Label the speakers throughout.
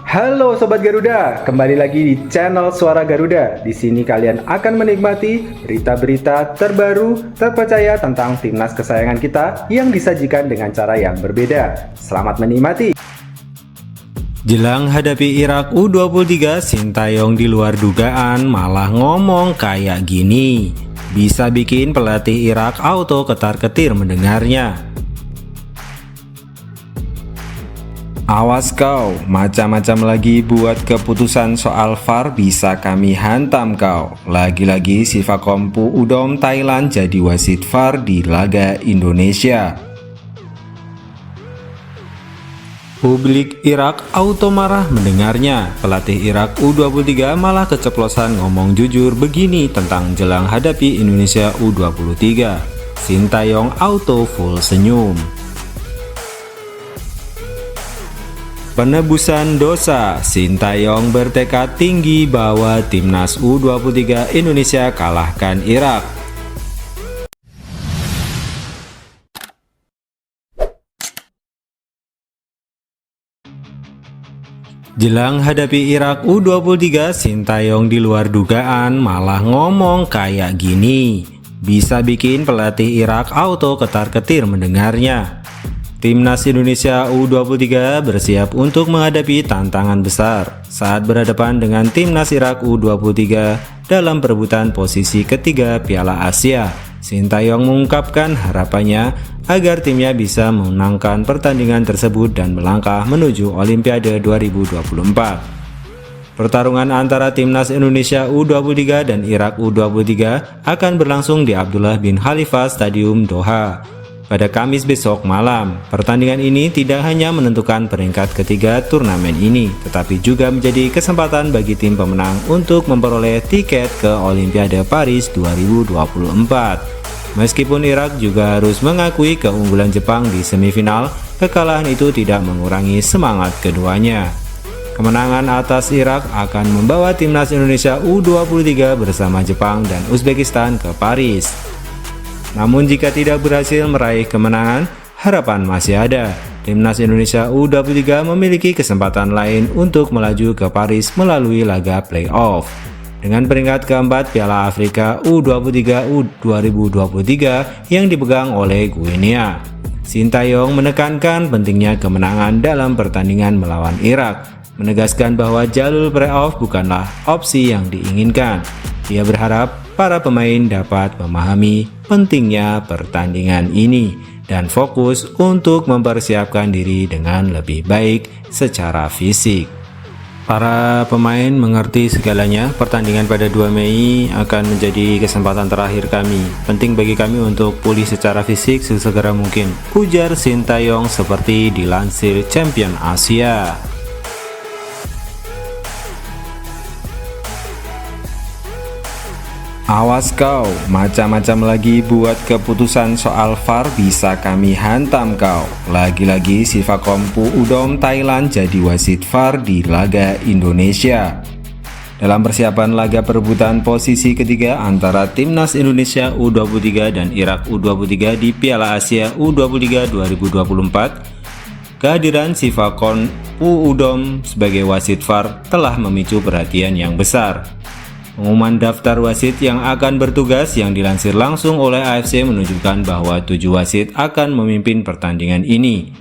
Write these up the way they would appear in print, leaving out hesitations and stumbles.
Speaker 1: Halo Sobat Garuda, kembali lagi di channel Suara Garuda. Di sini kalian akan menikmati berita-berita terbaru, terpercaya tentang timnas kesayangan kita yang disajikan dengan cara yang berbeda. Selamat menikmati.
Speaker 2: Jelang hadapi Irak U23, Sintayong di luar dugaan malah ngomong kayak gini. Bisa bikin pelatih Irak auto ketar-ketir mendengarnya. Awas kau, macam-macam lagi buat keputusan soal VAR bisa kami hantam kau. Lagi-lagi Sivakom Pu Udom Thailand jadi wasit VAR di laga Indonesia. Publik Irak auto marah mendengarnya. Pelatih Irak U23 malah keceplosan ngomong jujur begini tentang jelang hadapi Indonesia U23. Sintayong auto full senyum. Penebusan dosa, Sintayong bertekad tinggi bahwa timnas U23 Indonesia kalahkan Irak. Jelang hadapi Irak U23, Sintayong di luar dugaan malah ngomong kayak gini. Bisa bikin pelatih Irak auto ketar-ketir mendengarnya. Timnas Indonesia U23 bersiap untuk menghadapi tantangan besar saat berhadapan dengan Timnas Irak U23 dalam perebutan posisi ketiga Piala Asia. Sintayong mengungkapkan harapannya agar timnya bisa memenangkan pertandingan tersebut dan melangkah menuju Olimpiade 2024. Pertarungan antara Timnas Indonesia U23 dan Irak U23 akan berlangsung di Abdullah bin Khalifa Stadium Doha pada Kamis besok malam. Pertandingan ini tidak hanya menentukan peringkat ketiga turnamen ini, tetapi juga menjadi kesempatan bagi tim pemenang untuk memperoleh tiket ke Olimpiade Paris 2024. Meskipun Irak juga harus mengakui keunggulan Jepang di semifinal, kekalahan itu tidak mengurangi semangat keduanya. Kemenangan atas Irak akan membawa timnas Indonesia U23 bersama Jepang dan Uzbekistan ke Paris. Namun jika tidak berhasil meraih kemenangan, harapan masih ada. Timnas Indonesia U23 memiliki kesempatan lain untuk melaju ke Paris melalui laga playoff. Dengan peringkat keempat Piala Afrika U23 2023 yang dipegang oleh Guinea, Sintayong menekankan pentingnya kemenangan dalam pertandingan melawan Irak, menegaskan bahwa jalur playoff bukanlah opsi yang diinginkan. Dia berharap para pemain dapat memahami pentingnya pertandingan ini dan fokus untuk mempersiapkan diri dengan lebih baik secara fisik. Para pemain mengerti segalanya, pertandingan pada 2 Mei akan menjadi kesempatan terakhir kami. Penting bagi kami untuk pulih secara fisik sesegera mungkin, ujar Sintayong seperti dilansir Champion Asia. Awas kau, macam-macam lagi buat keputusan soal VAR bisa kami hantam kau. Lagi-lagi Sivakom Pu Udom Thailand jadi wasit VAR di laga Indonesia. Dalam persiapan laga perebutan posisi ketiga antara Timnas Indonesia U23 dan Irak U23 di Piala Asia U23 2024, kehadiran Sivakom Pu Udom sebagai wasit VAR telah memicu perhatian yang besar. Pengumuman daftar wasit yang akan bertugas yang dilansir langsung oleh AFC menunjukkan bahwa 7 wasit akan memimpin pertandingan ini.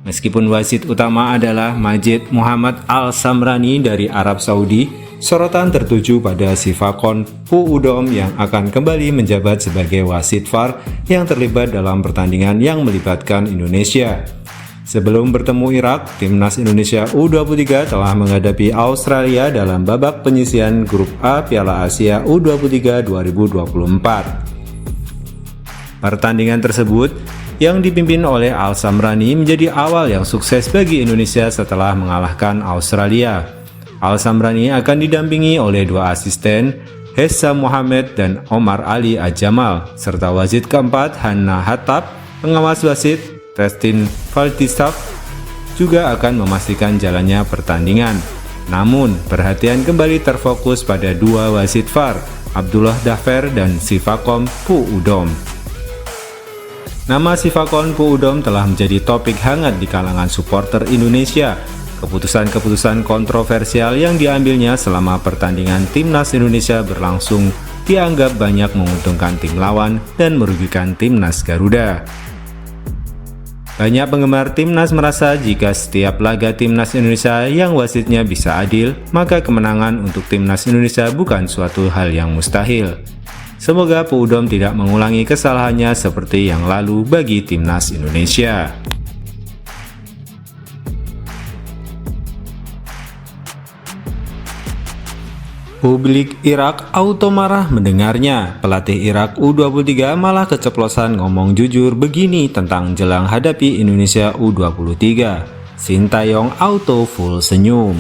Speaker 2: Meskipun wasit utama adalah Majid Muhammad Al-Samrani dari Arab Saudi, sorotan tertuju pada Sivakom Pu Udom yang akan kembali menjabat sebagai wasit VAR yang terlibat dalam pertandingan yang melibatkan Indonesia. Sebelum bertemu Irak, timnas Indonesia U23 telah menghadapi Australia dalam babak penyisihan grup A Piala Asia U23 2024. Pertandingan tersebut yang dipimpin oleh Al-Samrani menjadi awal yang sukses bagi Indonesia setelah mengalahkan Australia. Al-Samrani akan didampingi oleh 2 asisten, Hessa Mohamed dan Omar Ali Ajamal, serta wasit keempat Hanna Hattab. Pengawas wasit Testin Valdistav juga akan memastikan jalannya pertandingan. Namun, perhatian kembali terfokus pada 2 wasit VAR, Abdullah Dafer dan Sivakom Pu Udom. Nama Sivakom Pu Udom telah menjadi topik hangat di kalangan supporter Indonesia Keputusan-keputusan kontroversial yang diambilnya selama pertandingan timnas Indonesia berlangsung dianggap banyak menguntungkan tim lawan dan merugikan timnas Garuda. Banyak penggemar timnas merasa jika setiap laga timnas Indonesia yang wasitnya bisa adil, maka kemenangan untuk timnas Indonesia bukan suatu hal yang mustahil. Semoga Pudom tidak mengulangi kesalahannya seperti yang lalu bagi timnas Indonesia. Publik Irak auto marah mendengarnya. Pelatih Irak U23 malah keceplosan ngomong jujur begini tentang jelang hadapi Indonesia U23. Sintayong auto full senyum.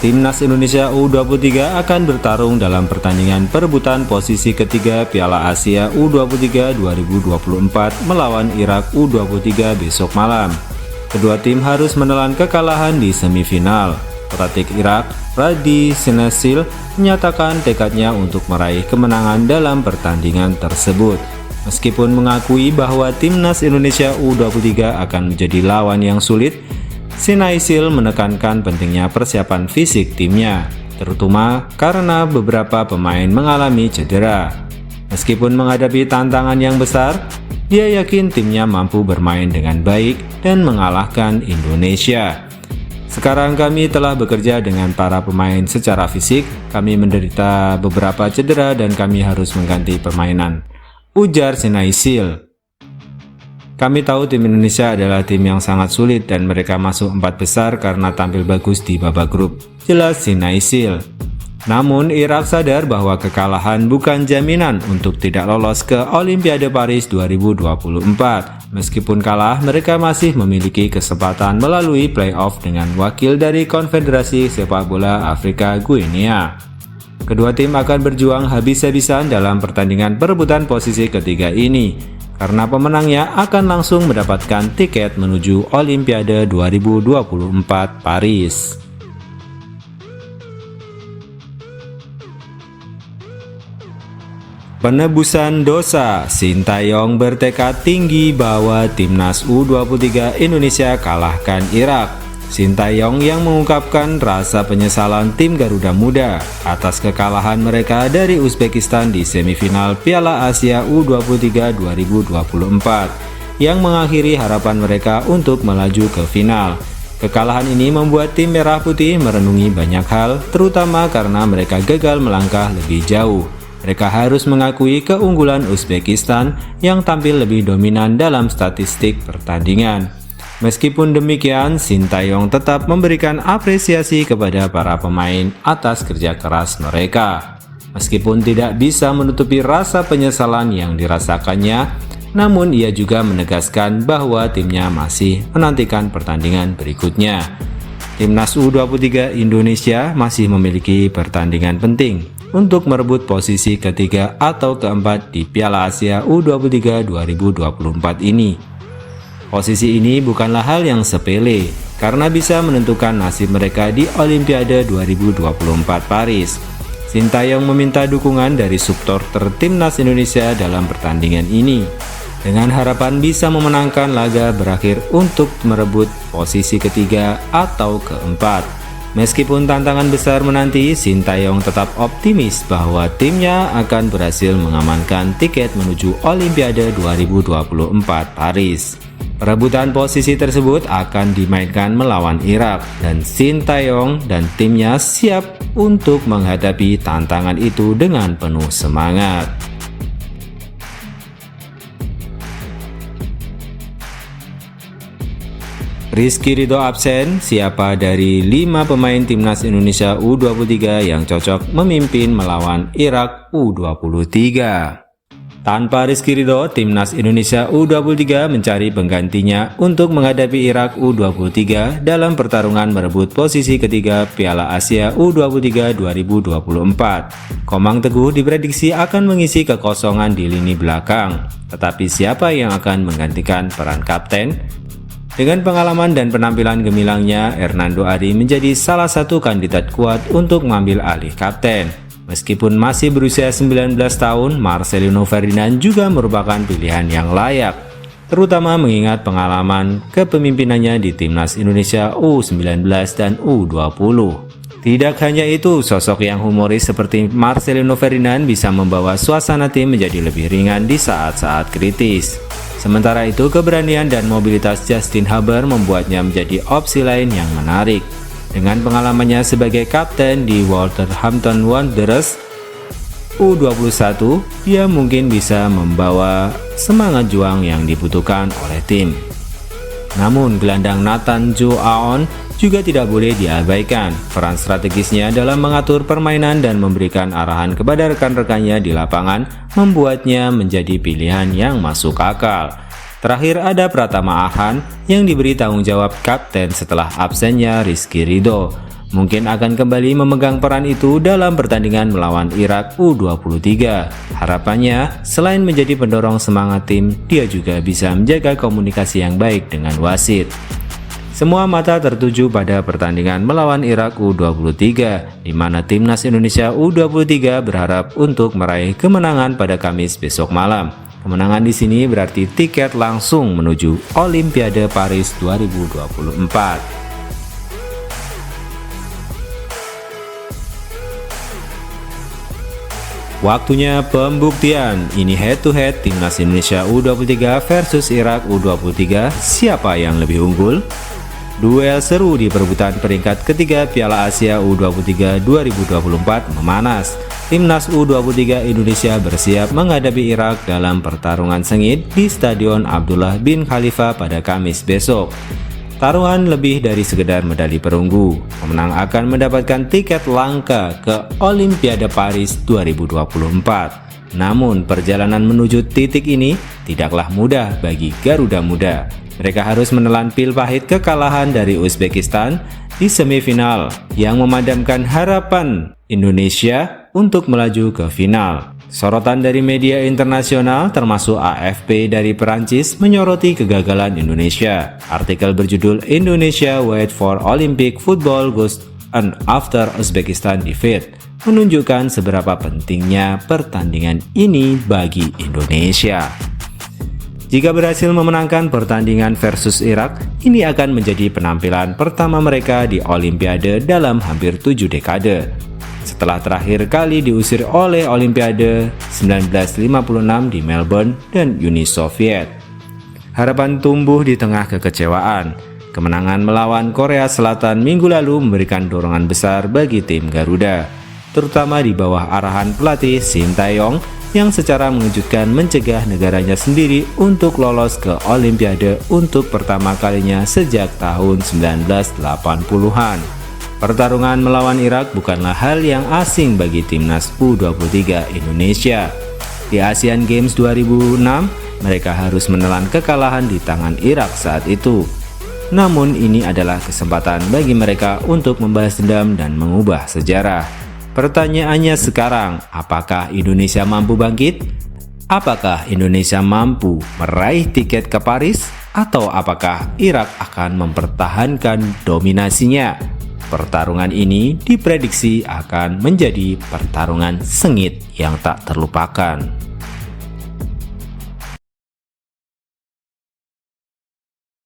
Speaker 2: Timnas Indonesia U23 akan bertarung dalam pertandingan perebutan posisi ketiga Piala Asia U23 2024 melawan Irak U23 besok malam. Kedua tim harus menelan kekalahan di semifinal. Pelatih Irak, Radi Senesil, menyatakan tekadnya untuk meraih kemenangan dalam pertandingan tersebut. Meskipun mengakui bahwa timnas Indonesia U23 akan menjadi lawan yang sulit, Senesil menekankan pentingnya persiapan fisik timnya, terutama karena beberapa pemain mengalami cedera. Meskipun menghadapi tantangan yang besar, dia yakin timnya mampu bermain dengan baik dan mengalahkan Indonesia. Sekarang kami telah bekerja dengan para pemain secara fisik, kami menderita beberapa cedera dan kami harus mengganti permainan, ujar Senesil. Kami tahu tim Indonesia adalah tim yang sangat sulit dan mereka masuk 4 besar karena tampil bagus di babak grup, jelas Senesil. Namun Irak sadar bahwa kekalahan bukan jaminan untuk tidak lolos ke Olimpiade Paris 2024. Meskipun kalah, mereka masih memiliki kesempatan melalui playoff dengan wakil dari Konfederasi Sepak Bola Afrika Guinea. Kedua tim akan berjuang habis-habisan dalam pertandingan perebutan posisi ketiga ini, karena pemenangnya akan langsung mendapatkan tiket menuju Olimpiade 2024 Paris. Penebusan dosa, Sintayong bertekad tinggi bahwa timnas U23 Indonesia kalahkan Irak. Sintayong yang mengungkapkan rasa penyesalan tim Garuda Muda atas kekalahan mereka dari Uzbekistan di semifinal Piala Asia U23 2024 yang mengakhiri harapan mereka untuk melaju ke final. Kekalahan ini membuat tim Merah Putih merenungi banyak hal, terutama karena mereka gagal melangkah lebih jauh. Mereka harus mengakui keunggulan Uzbekistan yang tampil lebih dominan dalam statistik pertandingan. Meskipun demikian, Sintayong tetap memberikan apresiasi kepada para pemain atas kerja keras mereka. Meskipun tidak bisa menutupi rasa penyesalan yang dirasakannya, namun ia juga menegaskan bahwa timnya masih menantikan pertandingan berikutnya. Timnas U23 Indonesia masih memiliki pertandingan penting untuk merebut posisi ketiga atau keempat di Piala Asia U23 2024 ini. Posisi ini bukanlah hal yang sepele, karena bisa menentukan nasib mereka di Olimpiade 2024 Paris. Sintayong meminta dukungan dari supporter timnas Indonesia dalam pertandingan ini, dengan harapan bisa memenangkan laga berakhir untuk merebut posisi ketiga atau keempat. Meskipun tantangan besar menanti, Sintayong tetap optimis bahwa timnya akan berhasil mengamankan tiket menuju Olimpiade 2024 Paris. Perebutan posisi tersebut akan dimainkan melawan Irak, dan Sintayong dan timnya siap untuk menghadapi tantangan itu dengan penuh semangat. Rizky Ridho absen, siapa dari 5 pemain timnas Indonesia U23 yang cocok memimpin melawan Irak U23? Tanpa Rizky Ridho, timnas Indonesia U23 mencari penggantinya untuk menghadapi Irak U23 dalam pertarungan merebut posisi ketiga Piala Asia U23 2024. Komang Teguh diprediksi akan mengisi kekosongan di lini belakang. Tetapi siapa yang akan menggantikan peran kapten? Dengan pengalaman dan penampilan gemilangnya, Hernando Ari menjadi salah satu kandidat kuat untuk mengambil alih kapten. Meskipun masih berusia 19 tahun, Marcelino Ferdinand juga merupakan pilihan yang layak. terutama mengingat pengalaman kepemimpinannya di Timnas Indonesia U19 dan U20. Tidak hanya itu, sosok yang humoris seperti Marcelino Ferdinand bisa membawa suasana tim menjadi lebih ringan di saat-saat kritis. Sementara itu, keberanian dan mobilitas Justin Haber membuatnya menjadi opsi lain yang menarik. Dengan pengalamannya sebagai kapten di Wolverhampton Wanderers U21, dia mungkin bisa membawa semangat juang yang dibutuhkan oleh tim. Namun, gelandang Nathan Joe Aon juga tidak boleh diabaikan. Peran strategisnya dalam mengatur permainan dan memberikan arahan kepada rekan-rekannya di lapangan membuatnya menjadi pilihan yang masuk akal. Terakhir ada Pratama Arhan yang diberi tanggung jawab kapten setelah absennya Rizky Ridho. Mungkin akan kembali memegang peran itu dalam pertandingan melawan Irak U23. Harapannya, selain menjadi pendorong semangat tim, dia juga bisa menjaga komunikasi yang baik dengan wasit. Semua mata tertuju pada pertandingan melawan Irak U23, di mana Timnas Indonesia U23 berharap untuk meraih kemenangan pada Kamis besok malam. Kemenangan di sini berarti tiket langsung menuju Olimpiade Paris 2024. Waktunya pembuktian. Ini head to head Timnas Indonesia U23 versus Irak U23. Siapa yang lebih unggul? Duel seru di perebutan peringkat ketiga Piala Asia U23 2024 memanas. Timnas U23 Indonesia bersiap menghadapi Irak dalam pertarungan sengit di Stadion Abdullah bin Khalifa pada Kamis besok. Taruhan lebih dari sekedar medali perunggu. Pemenang akan mendapatkan tiket langka ke Olimpiade Paris 2024. Namun, perjalanan menuju titik ini tidaklah mudah bagi Garuda Muda. Mereka harus menelan pil pahit kekalahan dari Uzbekistan di semifinal yang memadamkan harapan Indonesia untuk melaju ke final. Sorotan dari media internasional termasuk AFP dari Perancis menyoroti kegagalan Indonesia. Artikel berjudul Indonesia Wait for Olympic Football Goes On After Uzbekistan Defeat menunjukkan seberapa pentingnya pertandingan ini bagi Indonesia. Jika berhasil memenangkan pertandingan versus Irak, ini akan menjadi penampilan pertama mereka di Olimpiade dalam hampir 7 dekade. Setelah terakhir kali diusir oleh Olimpiade 1956 di Melbourne dan Uni Soviet. Harapan tumbuh di tengah kekecewaan. Kemenangan melawan Korea Selatan minggu lalu memberikan dorongan besar bagi tim Garuda, terutama di bawah arahan pelatih Shin Tae-yong yang secara mengejutkan mencegah negaranya sendiri untuk lolos ke Olimpiade untuk pertama kalinya sejak tahun 1980-an. Pertarungan melawan Irak bukanlah hal yang asing bagi Timnas U23 Indonesia. Di Asian Games 2006, mereka harus menelan kekalahan di tangan Irak saat itu. Namun ini adalah kesempatan bagi mereka untuk membalas dendam dan mengubah sejarah. Pertanyaannya sekarang, apakah Indonesia mampu bangkit? Apakah Indonesia mampu meraih tiket ke Paris? Atau apakah Irak akan mempertahankan dominasinya? Pertarungan ini diprediksi akan menjadi pertarungan sengit yang tak terlupakan.